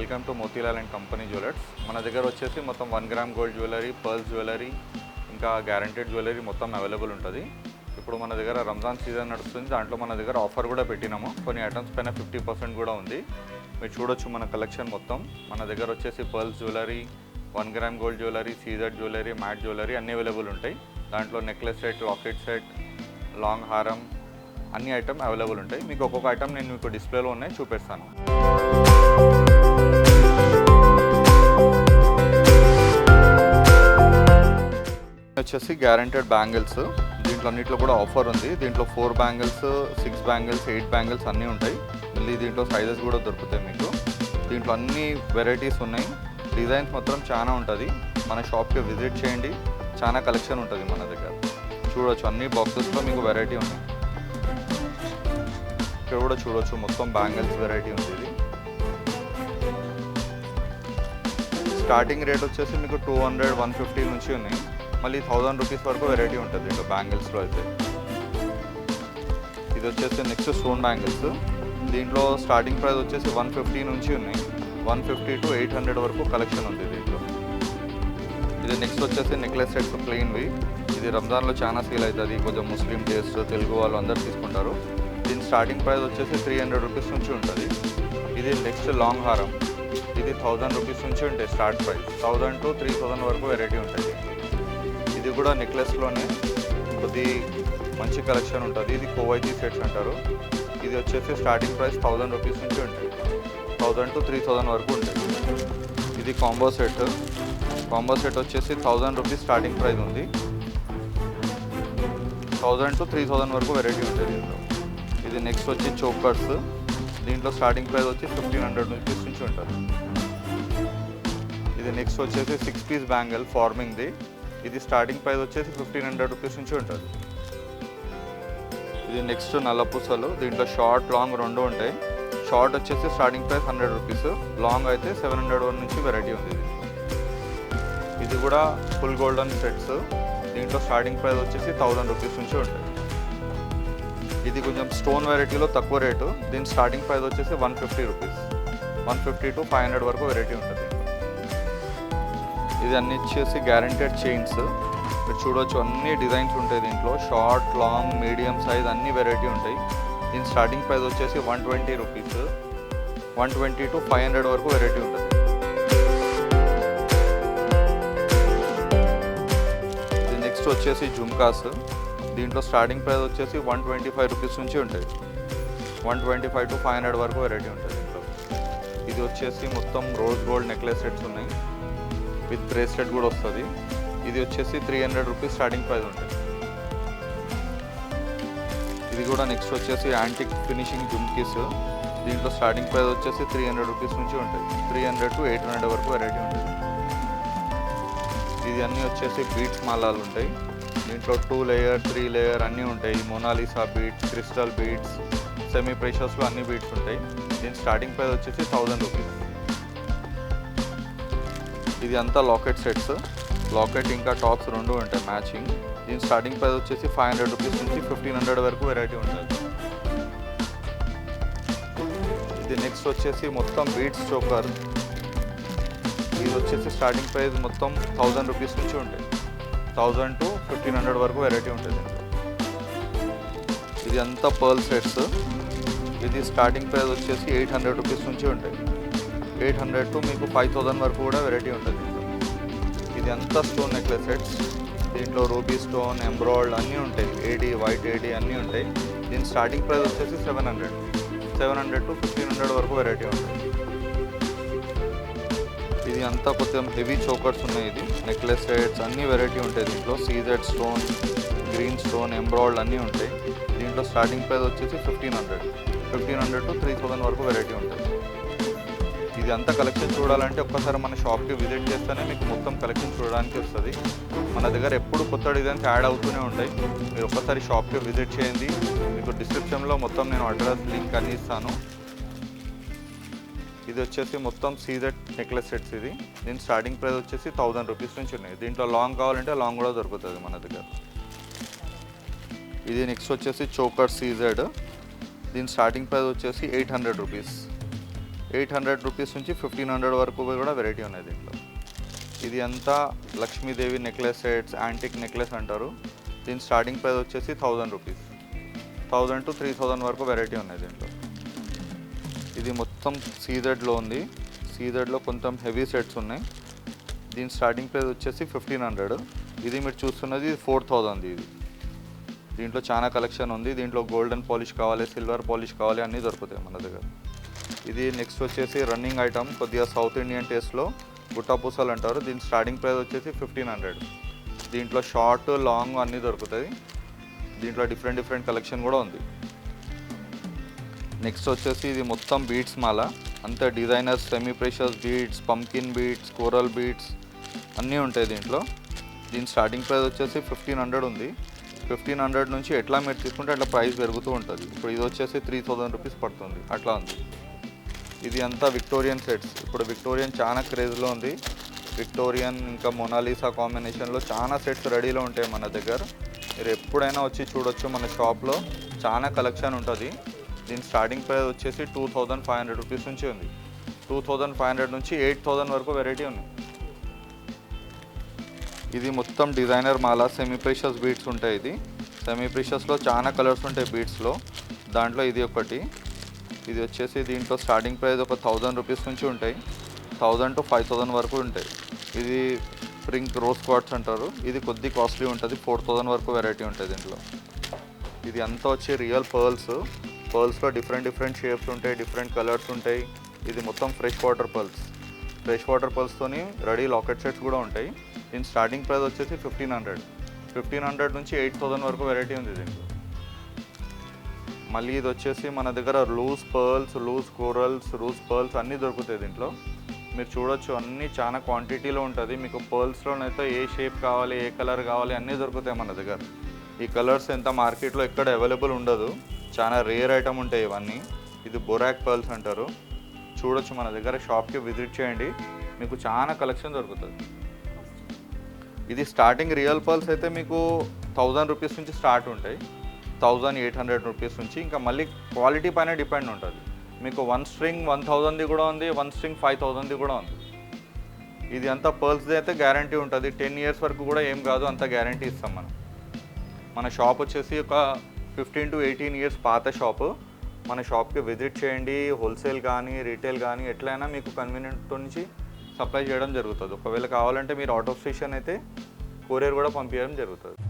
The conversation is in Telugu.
Welcome to Motilal and company jewellers. మన దగ్గర వచ్చేసి మొత్తం 1 gram gold jewellery, pearls jewellery, ఇంకా గ్యారంటెడ్ జ్యువెలరీ మొత్తం అవైలబుల్ ఉంటుంది. ఇప్పుడు మన దగ్గర రంజాన్ సీజన్ నడుస్తుంది. దాంట్లో మన దగ్గర ఆఫర్ కూడా పెట్టినాము. కొన్ని ఐటమ్స్ పైన 50% కూడా ఉంది. మీరు చూడొచ్చు మన కలెక్షన్ మొత్తం. మన దగ్గర వచ్చేసి pearls jewellery, 1 gram gold jewellery, CZ jewellery, matte jewellery అన్నీ అవైలబుల్ ఉంటాయి. దాంట్లో necklace set, locket set, long హారం అన్ని ఐటమ్ అవైలబుల్ ఉంటాయి. మీకు ఒక్కొక్క ఐటమ్ నేను మీకు డిస్ప్లేలో ఉన్నాయి చూపిస్తాను. వచ్చేసి గ్యారంటెడ్ బ్యాంగిల్స్. దీంట్లో అన్నింటిలో కూడా ఆఫర్ ఉంది. దీంట్లో 4 బ్యాంగిల్స్, 6 బ్యాంగిల్స్, 8 బ్యాంగిల్స్ అన్నీ ఉంటాయి. మళ్ళీ దీంట్లో సైజెస్ కూడా దొరుకుతాయి మీకు. దీంట్లో అన్ని వెరైటీస్ ఉన్నాయి. డిజైన్స్ మాత్రం చాలా ఉంటుంది. మన షాప్కి విజిట్ చేయండి. చాలా కలెక్షన్ ఉంటుంది మన దగ్గర. చూడొచ్చు అన్ని బాక్సెస్లో మీకు వెరైటీ ఉన్నాయి. ఇక్కడ కూడా చూడొచ్చు మొత్తం బ్యాంగిల్స్ వెరైటీ ఉంది. ఇది స్టార్టింగ్ రేట్ వచ్చేసి మీకు 200, 150 నుంచి ఉన్నాయి. మళ్ళీ 1000 రూపీస్ వరకు వెరైటీ ఉంటుంది ఇంకా బ్యాంగిల్స్లో అయితే. ఇది వచ్చేసి నెక్స్ట్ స్టోన్ బ్యాంగిల్స్. దీంట్లో స్టార్టింగ్ ప్రైస్ వచ్చేసి 150 నుంచి ఉన్నాయి. 150 to 800 వరకు కలెక్షన్ ఉంది దీంట్లో. ఇది నెక్స్ట్ వచ్చేసి నెక్లెస్ సెట్స్ ప్లెయిన్వి. ఇది రంజాన్లో చాలా సేల్ అవుతుంది. కొంచెం ముస్లిం టేస్ట్, తెలుగు వాళ్ళు అందరు తీసుకుంటారు. దీని స్టార్టింగ్ ప్రైస్ వచ్చేసి 300 రూపీస్ నుంచి ఉంటుంది. ఇది నెక్స్ట్ లాంగ్ హారం. ఇది 1000 రూపీస్ నుంచి ఉంటాయి స్టార్ట్ ప్రైస్. 1000 to 3000 వరకు వెరైటీ ఉంటుంది. ఇది కూడా నెక్లెస్లోనే కొద్ది మంచి కలెక్షన్ ఉంటుంది. ఇది కోవైతీ సెట్స్ అంటారు. ఇది వచ్చేసి స్టార్టింగ్ ప్రైస్ 1000 రూపీస్ నుంచి ఉంటుంది. 1000 to 3000 వరకు ఉంటుంది. ఇది కాంబో సెట్. కాంబో సెట్ వచ్చేసి 1000 రూపీస్ స్టార్టింగ్ ప్రైస్ ఉంది. 1000 to 3000 వరకు వెరైటీ ఉంటుంది దీంట్లో. ఇది నెక్స్ట్ వచ్చి చోకర్స్. దీంట్లో స్టార్టింగ్ ప్రైస్ వచ్చి 1500 రూపీస్ నుంచి ఉంటుంది. ఇది నెక్స్ట్ వచ్చేసి 6 పీస్ బ్యాంగిల్ ఫార్మింగ్ది. ఇది స్టార్టింగ్ ప్రైస్ వచ్చేసి 1500 రూపీస్ నుంచి ఉంటుంది. ఇది నెక్స్ట్ నల్లపూసలు. దీంట్లో షార్ట్, లాంగ్ రెండు ఉంటాయి. షార్ట్ వచ్చేసి స్టార్టింగ్ ప్రైస్ 100 రూపీస్, లాంగ్ అయితే 700 నుంచి వెరైటీ ఉంది. ఇది కూడా ఫుల్ గోల్డెన్ సెట్స్. దీంట్లో స్టార్టింగ్ ప్రైస్ వచ్చేసి 1000 రూపీస్ నుంచి ఉంటుంది. ఇది కొంచెం స్టోన్ వెరైటీలో తక్కువ రేటు. దీని స్టార్టింగ్ ప్రైస్ వచ్చేసి 150 రూపీస్. 150 to 500 వరకు వెరైటీ ఉంటుంది. ఇది అన్ని వచ్చేసి గ్యారంటెడ్ చైన్స్. మీరు చూడవచ్చు అన్ని డిజైన్స్ ఉంటాయి దీంట్లో. షార్ట్, లాంగ్, మీడియం సైజ్ అన్ని వెరైటీ ఉంటాయి. దీని స్టార్టింగ్ ప్రైస్ వచ్చేసి 120 రూపీస్. 120 to 500 వరకు వెరైటీ ఉంటుంది. ఇది నెక్స్ట్ వచ్చేసి జుమ్కాస్. దీంట్లో స్టార్టింగ్ ప్రైస్ వచ్చేసి 125 రూపీస్ నుంచి ఉంటుంది. 125 to 500 వరకు వెరైటీ ఉంటుంది దీంట్లో. ఇది వచ్చేసి మొత్తం రోజ్ గోల్డ్ నెక్లెస్ సెట్స్ ఉన్నాయి. విత్ బ్రేస్లెట్ కూడా వస్తుంది. ఇది వచ్చేసి 300 రూపీస్ స్టార్టింగ్ ప్రైస్ ఉంటుంది. ఇది కూడా నెక్స్ట్ వచ్చేసి యాంటిక్ ఫినిషింగ్ జుమ్కీస్. దీంట్లో స్టార్టింగ్ ప్రైస్ వచ్చేసి 300 రూపీస్ నుంచి ఉంటుంది. 300 to 800 వరకు వెరైటీ ఉంటుంది. ఇది అన్నీ వచ్చేసి బీట్స్ మాలాలు ఉంటాయి. దీంట్లో 2 లేయర్, 3 లేయర్ అన్నీ ఉంటాయి. Mona Lisa beads, crystal beads, semi ప్రెషర్స్లో అన్ని బీట్స్ ఉంటాయి. దీని స్టార్టింగ్ ప్రైస్ వచ్చేసి 1000 రూపీస్. ఇది అంతా లాకెట్ సెట్స్. లాకెట్ ఇంకా టాప్స్ రెండు ఉంటాయి మ్యాచింగ్. దీని స్టార్టింగ్ ప్రైస్ వచ్చేసి 500 రూపీస్ నుంచి 1500 వరకు వెరైటీ ఉంటుంది. ఇది నెక్స్ట్ వచ్చేసి మొత్తం బీట్స్ చోకర్. ఇది వచ్చేసి స్టార్టింగ్ ప్రైస్ మొత్తం 1000 రూపీస్ నుంచి ఉంటాయి. 1000 to 1500 వరకు వెరైటీ ఉంటుంది. ఇది అంతా పర్ల్ సెట్స్. ఇది స్టార్టింగ్ ప్రైస్ వచ్చేసి 800 రూపీస్ నుంచి ఉంటాయి. 800 to మీకు 5000 వరకు కూడా వెరైటీ ఉంటుంది. ఇది అంతా స్టోన్ నెక్లెస్ సెట్స్. దీంట్లో రూబీ స్టోన్, ఎంబ్రాయిడ్ అన్నీ ఉంటాయి. ఏడీ, వైట్ ఏడీ అన్నీ ఉంటాయి. దీని స్టార్టింగ్ ప్రైస్ వచ్చేసి 700 to 1500 వరకు వెరైటీ ఉంటుంది. ఇది అంతా కొంచెం హెవీ చోకర్స్ ఉన్నాయి. ఇది నెక్లెస్ సెట్స్ అన్ని వెరైటీ ఉంటాయి దీంట్లో. సీజెడ్ స్టోన్, గ్రీన్ స్టోన్, ఎంబ్రాయిడ్ అన్నీ ఉంటాయి. దీంట్లో స్టార్టింగ్ ప్రైస్ వచ్చేసి 1500 to 3000 వరకు వెరైటీ ఉంటుంది. ఇది అంతా కలెక్షన్ చూడాలంటే ఒక్కసారి మన షాప్కి విజిట్ చేస్తేనే మీకు మొత్తం కలెక్షన్ చూడడానికి వస్తుంది. మన దగ్గర ఎప్పుడు కొత్త డిజైన్స్ యాడ్ అవుతూనే ఉంటాయి. మీరు ఒక్కసారి షాప్కి విజిట్ చేయండి. మీకు డిస్క్రిప్షన్లో మొత్తం నేను అడ్రస్, లింక్ అన్నీ ఇస్తాను. ఇది వచ్చేసి మొత్తం సీజెడ్ నెక్లెస్ సెట్స్. ఇది దీని స్టార్టింగ్ ప్రైస్ వచ్చేసి 1000 రూపీస్ నుంచి ఉన్నాయి. దీంట్లో లాంగ్ కావాలంటే లాంగ్ కూడా దొరుకుతుంది మన దగ్గర. ఇది నెక్స్ట్ వచ్చేసి చోకర్ సీజెడ్. దీని స్టార్టింగ్ ప్రైస్ వచ్చేసి 800 రూపీస్. 800 నుంచి 1500 వరకు కూడా వెరైటీ ఉన్నాయి దీంట్లో. ఇది అంతా Lakshmidevi necklace sets, antique necklace అంటారు. దీని స్టార్టింగ్ ప్రైస్ వచ్చేసి 1000 రూపీస్. 1000 to 3000 వరకు వెరైటీ ఉన్నాయి దీంట్లో. ఇది మొత్తం సీజెడ్లో ఉంది. సీజెడ్లో కొంచెం హెవీ సెట్స్ ఉన్నాయి. దీని స్టార్టింగ్ ప్రైస్ వచ్చేసి 1500. ఇది మీరు చూస్తున్నది 4000 ఇది. దీంట్లో చాలా కలెక్షన్ ఉంది. దీంట్లో గోల్డెన్ పాలిష్ కావాలి, సిల్వర్ పాలిష్ కావాలి, అన్నీ దొరుకుతాయి మన దగ్గర. ఇది నెక్స్ట్ వచ్చేసి రన్నింగ్ ఐటమ్, కొద్దిగా సౌత్ ఇండియన్ టేస్ట్లో గుట్టాపూసలు అంటారు. దీని స్టార్టింగ్ ప్రైస్ వచ్చేసి 1500. దీంట్లో షార్ట్, లాంగ్ అన్నీ దొరుకుతాయి. దీంట్లో డిఫరెంట్ కలెక్షన్ కూడా ఉంది. నెక్స్ట్ వచ్చేసి ఇది మొత్తం బీడ్స్ మాల, అంతే designers, semi precious beads, pumpkin beads, coral beads అన్నీ ఉంటాయి దీంట్లో. దీని స్టార్టింగ్ ప్రైస్ వచ్చేసి 1500 ఉంది. 1500 నుంచి ఎట్లా మీరు తీసుకుంటే అట్లా ప్రైస్ పెరుగుతూ ఉంటుంది. ఇప్పుడు ఇది వచ్చేసి 3000 రూపీస్ పడుతుంది, అట్లా ఉంది. ఇది అంతా విక్టోరియన్ సెట్స్. ఇప్పుడు విక్టోరియన్ చాలా క్రేజ్లో ఉంది. విక్టోరియన్ ఇంకా మొనాలిసా కాంబినేషన్లో చాలా సెట్స్ రెడీలో ఉంటాయి మన దగ్గర. మీరు ఎప్పుడైనా వచ్చి చూడొచ్చు, మన షాప్లో చాలా కలెక్షన్ ఉంటుంది. దీని స్టార్టింగ్ ప్రైస్ వచ్చేసి 2500 రూపీస్ నుంచి ఉంది. 2500 నుంచి 8000 వరకు వెరైటీ ఉంది. ఇది మొత్తం డిజైనర్ మాల, సెమీ ప్రెషియస్ బీడ్స్ ఉంటాయి. ఇది సెమీ ప్రెషియస్లో చాలా కలర్స్ ఉంటాయి బీడ్స్లో. దాంట్లో ఇది ఒకటి. ఇది వచ్చేసి దీంట్లో స్టార్టింగ్ ప్రైస్ ఒక 1000 రూపీస్ నుంచి ఉంటాయి. 1000 to 5000 వరకు ఉంటాయి. ఇది పింక్ రోజ్ క్వార్ట్స్ అంటారు. ఇది కొద్ది కాస్ట్లీ ఉంటుంది. 4000 వరకు వెరైటీ ఉంటుంది దీంట్లో. ఇది అంతా వచ్చి రియల్ పర్ల్స్. పర్ల్స్లో డిఫరెంట్ షేప్స్ ఉంటాయి, డిఫరెంట్ కలర్స్ ఉంటాయి. ఇది మొత్తం fresh water pearls. Fresh water పర్ల్స్తోని రెడీ లాకెట్ సెట్స్ కూడా ఉంటాయి. దీని స్టార్టింగ్ ప్రైస్ వచ్చేసి 1500. 1500 నుంచి 8000 వరకు వెరైటీ ఉంది దీంట్లో. మళ్ళీ ఇది వచ్చేసి మన దగ్గర loose pearls, loose corals, loose pearls అన్నీ దొరుకుతాయి దీంట్లో. మీరు చూడొచ్చు, అన్నీ చాలా క్వాంటిటీలో ఉంటుంది. మీకు పర్ల్స్లోనైతే ఏ షేప్ కావాలి, ఏ కలర్ కావాలి అన్నీ దొరుకుతాయి మన దగ్గర. ఈ కలర్స్ ఎంత మార్కెట్లో ఎక్కడ అవైలబుల్ ఉండదు. చాలా రేర్ ఐటమ్ ఉంటాయి ఇవన్నీ. ఇది బొరాక్ పర్ల్స్ అంటారు. చూడొచ్చు, మన దగ్గర షాప్కి విజిట్ చేయండి, మీకు చాలా కలెక్షన్ దొరుకుతుంది. ఇది స్టార్టింగ్ రియల్ పర్ల్స్ అయితే మీకు 1000 రూపీస్ నుంచి స్టార్ట్ ఉంటాయి. 1800 రూపీస్ నుంచి. ఇంకా మళ్ళీ క్వాలిటీ పైన డిపెండ్ ఉంటుంది. మీకు 1 స్ట్రింగ్ 1000ది కూడా ఉంది, 1 స్ట్రింగ్ 5000ది కూడా ఉంది. ఇది అంతా పర్ల్స్ది అయితే గ్యారంటీ ఉంటుంది. 10 years వరకు కూడా ఏం కాదు, అంత గ్యారంటీ ఇస్తాం మనం. మన షాప్ వచ్చేసి ఒక 15 to 18 years పాత షాపు. మన షాప్కి విజిట్ చేయండి. హోల్సేల్ కానీ, రీటైల్ కానీ ఎట్లయినా మీకు కన్వీనియంట్ నుంచి సప్లై చేయడం జరుగుతుంది. ఒకవేళ కావాలంటే మీరు అవుట్ ఆఫ్ స్టేషన్ అయితే కొరియర్ కూడా పంపించడం జరుగుతుంది.